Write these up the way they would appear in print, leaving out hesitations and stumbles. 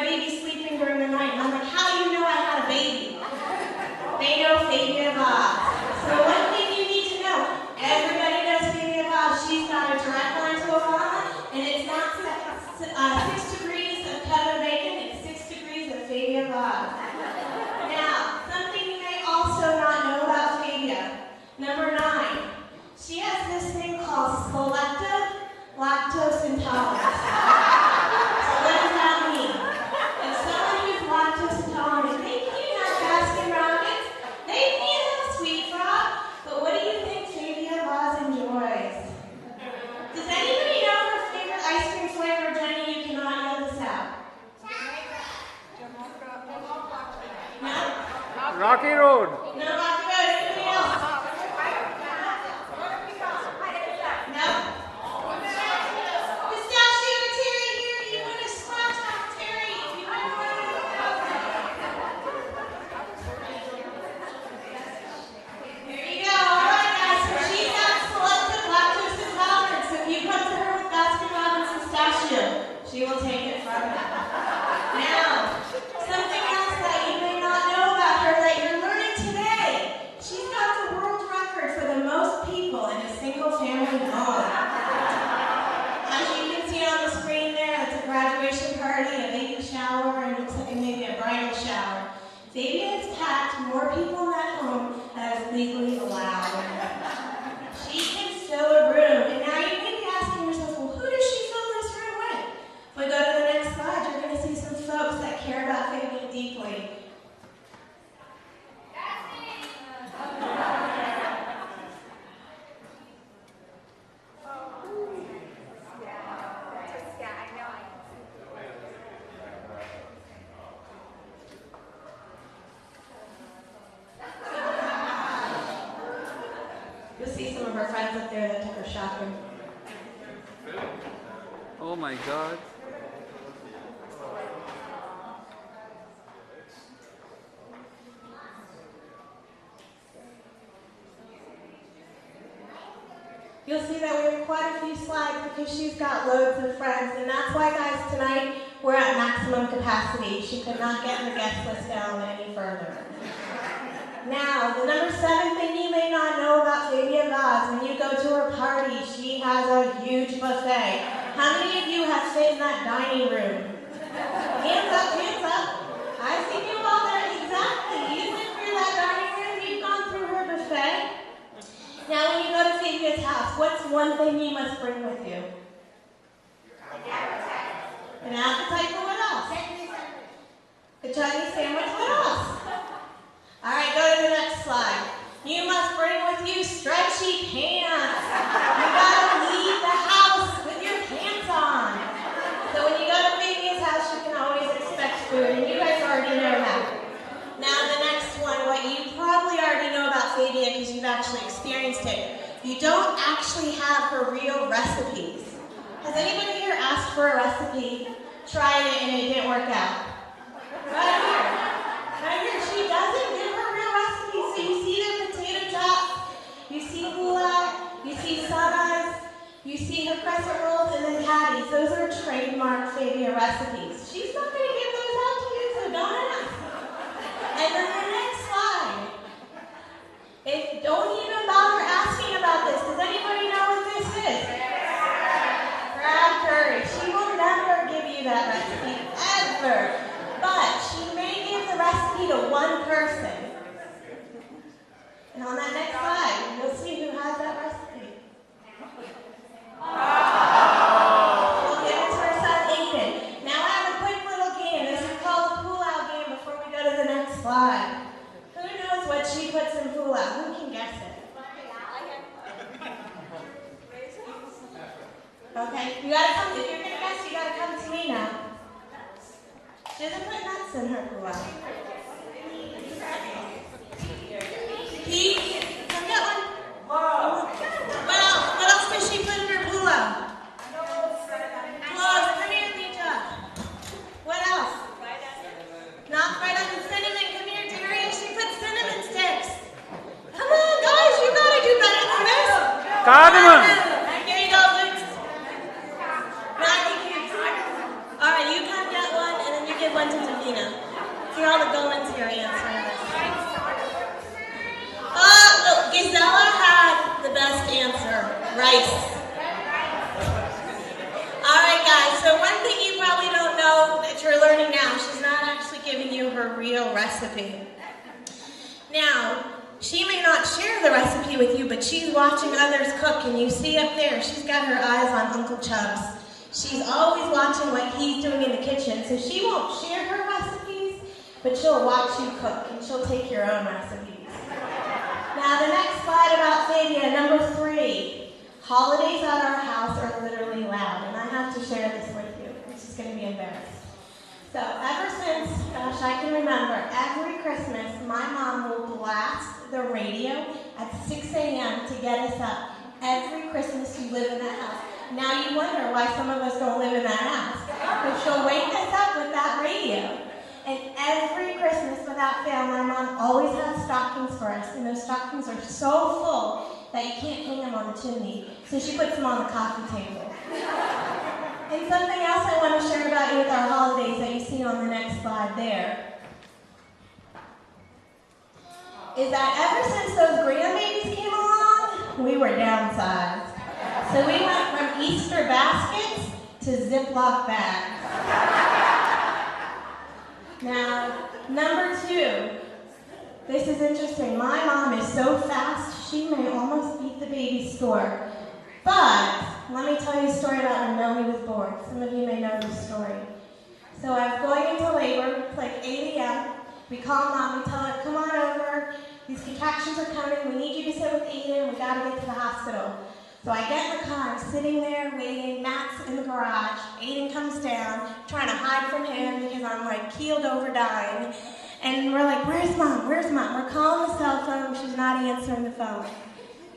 baby sleeping during the night. And I'm like, how do you know I had a baby? They know Fabia Vaz. So one thing you need to know, everybody knows Fabia Vaz. She's got a direct line to Obama, and it's not 6 degrees of Kevin Bacon, it's 6 degrees of Fabia Vaz. Now, something you may also not know about Fabia. Number 9, she has this thing called selective lactose intolerance. So what does that mean? If someone who's lactose intolerant, they can't have Baskin Robbins, they can't have Sweet Frog, but what do you think Fabia Vaz enjoys? Does anybody know her favorite ice cream flavor? Jenny, you cannot yell this out. No? Rocky Road. No, Rocky Road. Anybody else? No? Pistachio or Terry here. You want a splash top, Terry? You want one? There you go. All right, guys. So she's got selective lactose intolerance. So if you come to her with Baskin Robbins pistachio, she will take it from you. Now, something else that you may not know about her that you're learning today. She's got the world record for the most people in a single family home. As you can see on the screen there, it's a graduation party, a baby shower, and looks like maybe a bridal shower. Fabia has packed more people in that home as legally allowed. She can fill a room. And now you may be asking yourself, well, who does she fill this room with? If we go to the next slide, you're going to see some folks that care about Fabia deeply. You'll see some of her friends up there that took her shopping. Oh my God. You'll see that we have quite a few slides because she's got loads of friends, and that's why, guys, tonight we're at maximum capacity. She could not get the guest list down any further. Now, the number 7 thing you may not know about Fabia Vaz, when you go to her party, she has a huge buffet. How many of you have stayed in that dining room? Hands up, hands up. I see you all there. Exactly. You've been through that dining room. You've gone through her buffet. Now, when you go to Fabia's house, what's one thing you must bring with you? An appetite for what else? A Chinese sandwich. What else? All right, go to the next slide. You must bring with you stretchy pants. You gotta leave the house with your pants on. So when you go to Fabia's house, you can always expect food, and you guys already know that. Now the next one, what you probably already know about Fabia because you've actually experienced it. You don't actually have her real recipes. Has anybody here asked for a recipe, tried it, and it didn't work out? Right here. Right here. She doesn't give her real recipes. So you see the potato chops, you see hula, you see sunrise, you see her crescent rolls, and then patties. Those are trademark Fabia recipes. She's not going to give those out to you, so don't ask. And then the next slide. Don't even bother asking about this. Does anybody know what this is? Crab curry. She will never give you that recipe, ever. But she may give the recipe to one person. And on that next slide, you'll see who has that recipe. We'll give it to her son, Aiden. Now I have a quick little game. This is called the pull-out game before we go to the next slide. Who knows what she puts in pull-out? Who can guess it? Okay, you gotta come. If you're gonna guess, you gotta come to me now. She doesn't put nuts in her pull-out. Pete, come get one. What else does she put in her pull-out? Cloves. Come here, Lita. What else? Not fried onion, cinnamon. Come here, Daria. She put cinnamon sticks. Come on, guys, you gotta do better than this. Cardamom. Here you go, Luke. All right, you come get one, and then you give one one thing you probably don't know that you're learning now, she's not actually giving you her real recipe. Now, she may not share the recipe with you, but she's watching others cook, and you see up there, she's got her eyes on Uncle Chubbs. She's always watching what he's doing in the kitchen, so she won't share her recipes, but she'll watch you cook, and she'll take your own recipes. Now, the next slide about Fabia, number 3. Holidays at our house are literally loud, and I have to share this with you. It's just going to be embarrassed. So ever since, gosh, I can remember, every Christmas, my mom will blast the radio at 6 a.m. to get us up. Every Christmas you live in that house. Now you wonder why some of us don't live in that house. But she'll wake us up with that radio. And every Christmas, without fail, my mom always has stockings for us. And those stockings are so full that you can't hang them on the chimney. So she puts them on the coffee table. And something else I want to share about you with our holidays that you see on the next slide there is that ever since those grandbabies came along, we were downsized. So we went from Easter baskets to Ziploc bags. Now, number 2, this is interesting. My mom is so fast, she may almost beat the baby store. But let me tell you a story about when Nomi was born. Some of you may know this story. So I was going into labor. It's like 8 a.m. We call Mom. We tell her, come on over. These contractions are coming. We need you to sit with Aiden. We got to get to the hospital. So I get in the car. I'm sitting there waiting. Matt's in the garage. Aiden comes down, trying to hide from him because I'm like keeled over dying. And we're like, where's Mom? Where's Mom? We're calling the cell phone. She's not answering the phone.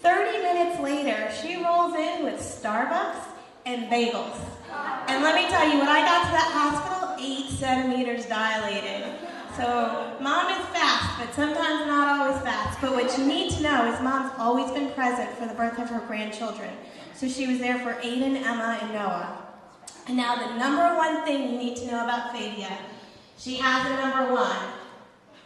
30 minutes later, she rolls in with Starbucks and bagels. And let me tell you, when I got to that hospital, 8 centimeters dilated. So Mom is fast, but sometimes not always fast. But what you need to know is Mom's always been present for the birth of her grandchildren. So she was there for Aiden, Emma, and Noah. And now the number 1 thing you need to know about Fabia, she has a number 1.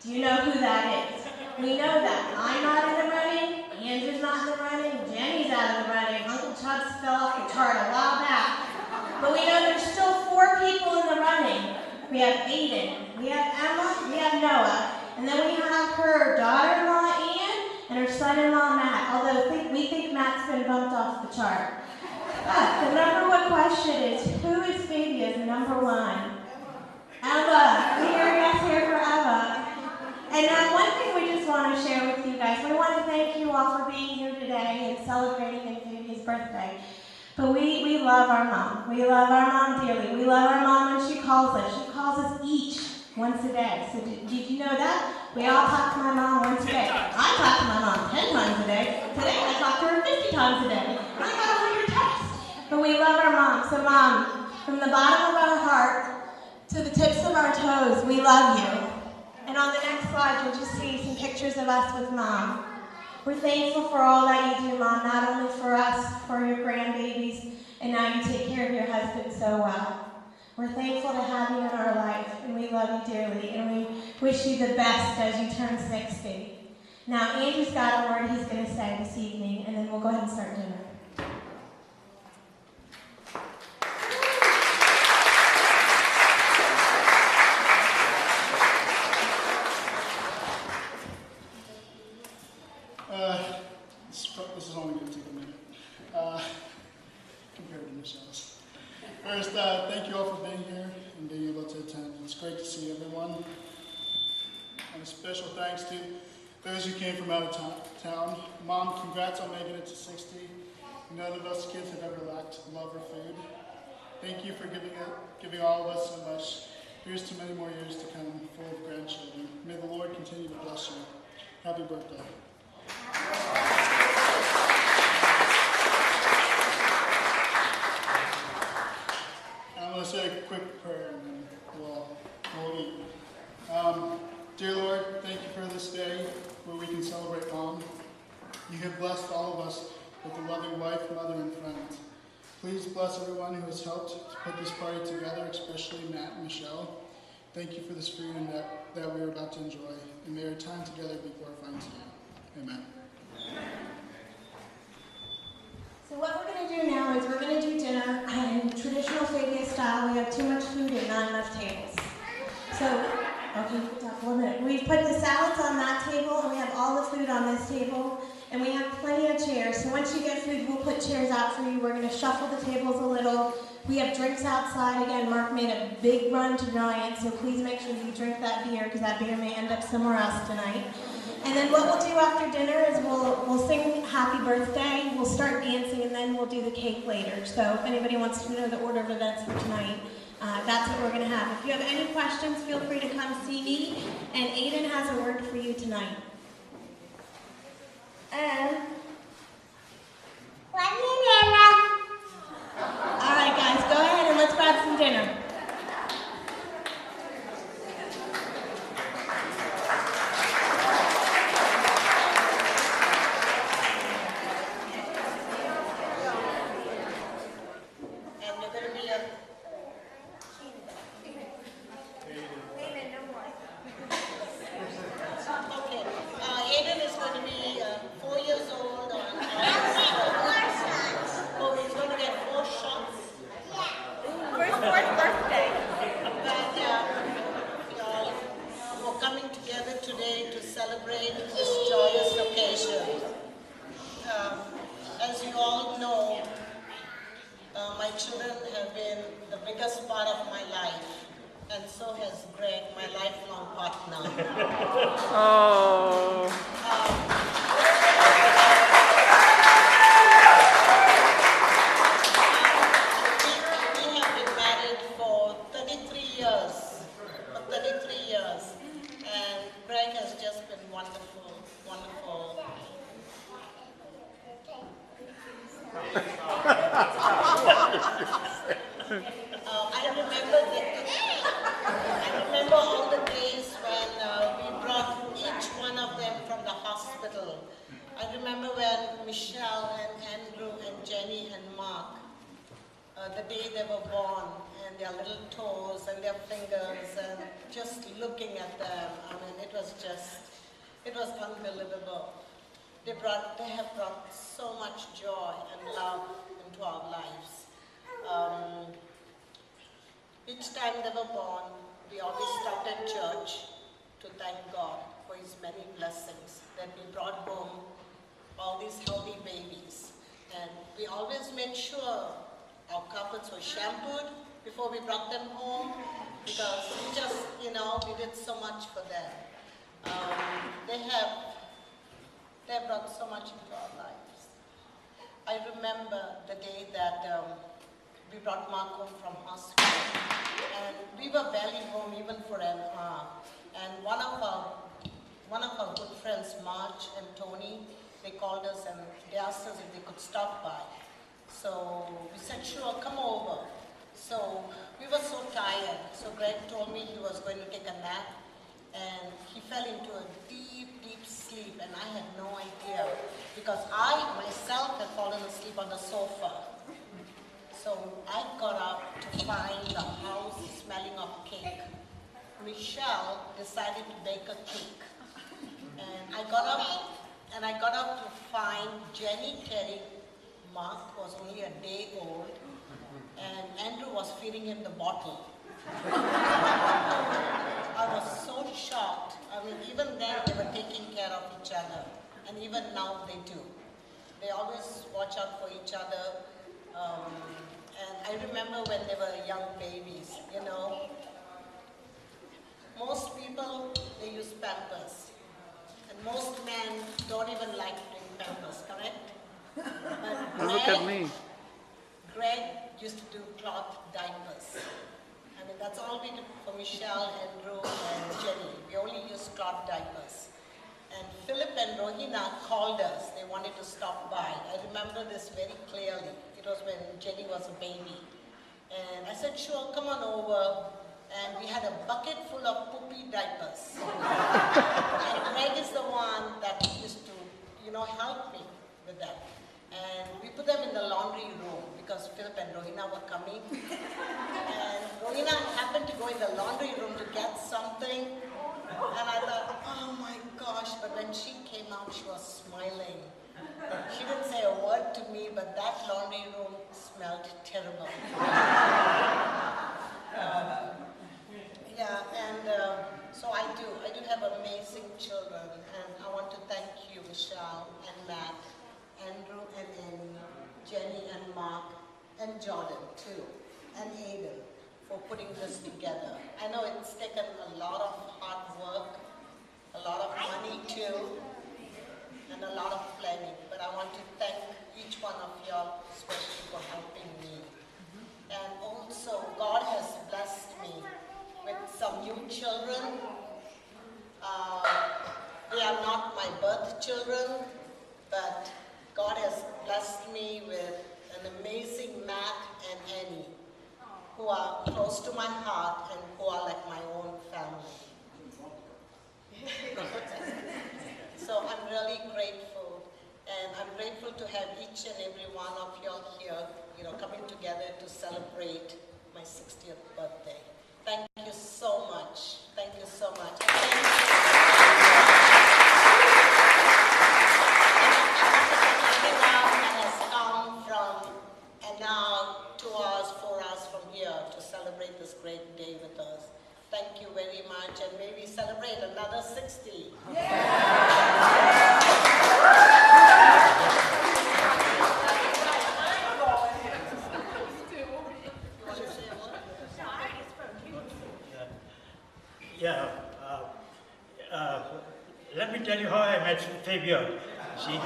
Do you know who that is? We know that. I'm not in the running. Andrew's not in the running, Jenny's out of the running, Uncle Chubbs fell off the chart a while back. But we know there's still 4 people in the running. We have Aiden, we have Emma, we have Noah, and then we have her daughter-in-law Ann and her son-in-law Matt, although we think Matt's been bumped off the chart. But the number 1 question is, who is Fabia's number 1? Emma. We hear yes here for Emma. And now one thing we just want to share with you guys, we want to thank you all for being here today and celebrating Fabia's birthday. But we love our mom. We love our mom dearly. We love our mom when she calls us. She calls us each once a day. So did you know that? We all talk to my mom once a day. I talk to my mom 10 times a day. Today I talk to her 50 times a day. I got 100 texts. But we love our mom. So Mom, from the bottom of our heart to the tips of our toes, we love you. And on the next slide, you'll just see some pictures of us with Mom. We're thankful for all that you do, Mom, not only for us, for your grandbabies, and now you take care of your husband so well. We're thankful to have you in our life, and we love you dearly, and we wish you the best as you turn 60. Now, Andrew's got a word he's going to say this evening, and then we'll go ahead and start dinner. This is only going to take a minute compared to Michelle's. First, thank you all for being here and being able to attend. It's great to see everyone. And a special thanks to those who came from out of town. Mom, congrats on making it to 60. None of us kids have ever lacked love or food. Thank you for giving all of us so much. Here's to many more years to come, full of grandchildren. May the Lord continue to bless you. Happy birthday. I'm going to say a quick prayer and then we'll eat. Dear Lord, thank you for this day where we can celebrate Mom. You have blessed all of us with a loving wife, mother, and friends. Please bless everyone who has helped to put this party together, especially Matt and Michelle. Thank you for this freedom that we are about to enjoy, and may our time together be glorifying to you. Amen. So what we're going to do now is we're going to do dinner, and traditionally traditional Fabia style, we have too much food and not enough tables. So, okay, you can talk 1 minute. We've put the salads on that table, and we have all the food on this table, and we have plenty of chairs. So once you get food, we'll put chairs out for you. We're going to shuffle the tables a little. We have drinks outside. Again, Mark made a big run to Giant, so please make sure you drink that beer, because that beer may end up somewhere else tonight. And then what we'll do after dinner is we'll sing Happy Birthday, we'll start dancing, and then we'll do the cake later. So if anybody wants to know the order of events for tonight, that's what we're going to have. If you have any questions, feel free to come see me, and Aiden has a word for you tonight. All right, guys, go ahead and let's grab some dinner. As you all know, my children have been the biggest part of my life, and so has Greg, my lifelong partner. Oh. We have been married for 33 years, and Greg has just been wonderful, wonderful. I remember all the days when we brought each one of them from the hospital. I remember when Michelle and Andrew and Jenny and Mark, the day they were born, and their little toes and their fingers, and just looking at them, I mean, it was unbelievable. They have brought so much joy and love into our lives. Each time they were born, we always stopped at church to thank God for His many blessings, that we brought home all these healthy babies. And we always made sure our carpets were shampooed before we brought them home, because we just, we did so much for them. They have brought so much into our lives. I remember the day that we brought Mark home from hospital, and we were barely home even for an hour. And one of our good friends, Marge and Tony, they called us and they asked us if they could stop by. So we said, sure, come over. So we were so tired. So Greg told me he was going to take a nap, and he fell into a deep, deep sleep, and I had no idea, because I myself had fallen asleep on the sofa. So I got up to find the house smelling of cake. Michelle decided to bake a cake. And I got up to find Jenny carrying Mark, who was only a day old, and Andrew was feeding him the bottle. I was so shocked. I mean, even then they were taking care of each other, and even now they do. They always watch out for each other. And I remember when they were young babies, most people, they use Pampers. And most men don't even like doing Pampers, correct? But Look at me. Greg used to do cloth diapers. I mean, that's all we did for Michelle, Andrew, and Jenny. We only used cloth diapers. And Philip and Rohina called us. They wanted to stop by. I remember this very clearly. It was when Jenny was a baby. And I said, sure, come on over. And we had a bucket full of poopy diapers. And Greg is the one that used to, help me with that. And we put them in the laundry room because Philip and Rohina were coming. And Rohina happened to go in the laundry room to get something. And I thought, oh my gosh, but when she came out, she was smiling. She didn't say a word to me, but that laundry room smelled terrible. Matt, Andrew and Annie, Jenny and Mark, and Jordan too, and Aiden for putting this together. I know it's taken a lot of hard work, a lot of money too, and a lot of planning, but I want to thank each one of y'all especially for helping me. And also, God has blessed me with some new children. They are not my birth children, but God has blessed me with an amazing Matt and Annie, who are close to my heart and who are like my own family. So I'm really grateful, and I'm grateful to have each and every one of y'all here, coming together to celebrate my 60th birthday. Thank you so much. Thank you so much. And thank everyone that has come from and now 2 hours, 4 hours from here to celebrate this great day with us. Thank you very much, and may we celebrate another 60. Let me tell you how I met Fabia. She,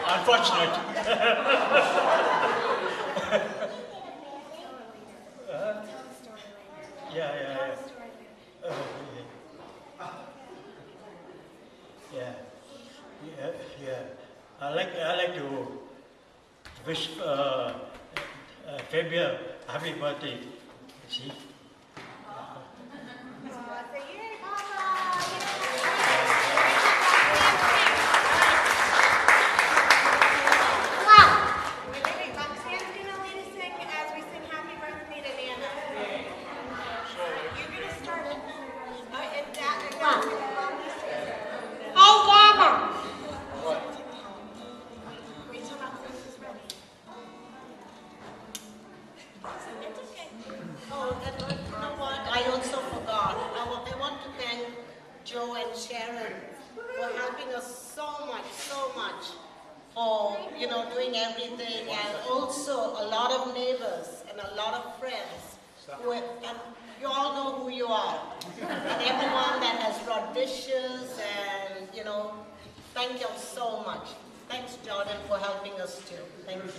unfortunate. Yeah. I like to wish Fabia happy birthday. See. Oh, and you know what? I also forgot. I want to thank Joe and Sharon for helping us so much for, doing everything, and also a lot of neighbors and a lot of friends. And you all know who you are. And everyone that has brought dishes and, thank you so much. Thanks, Jordan, for helping us too. Thank you.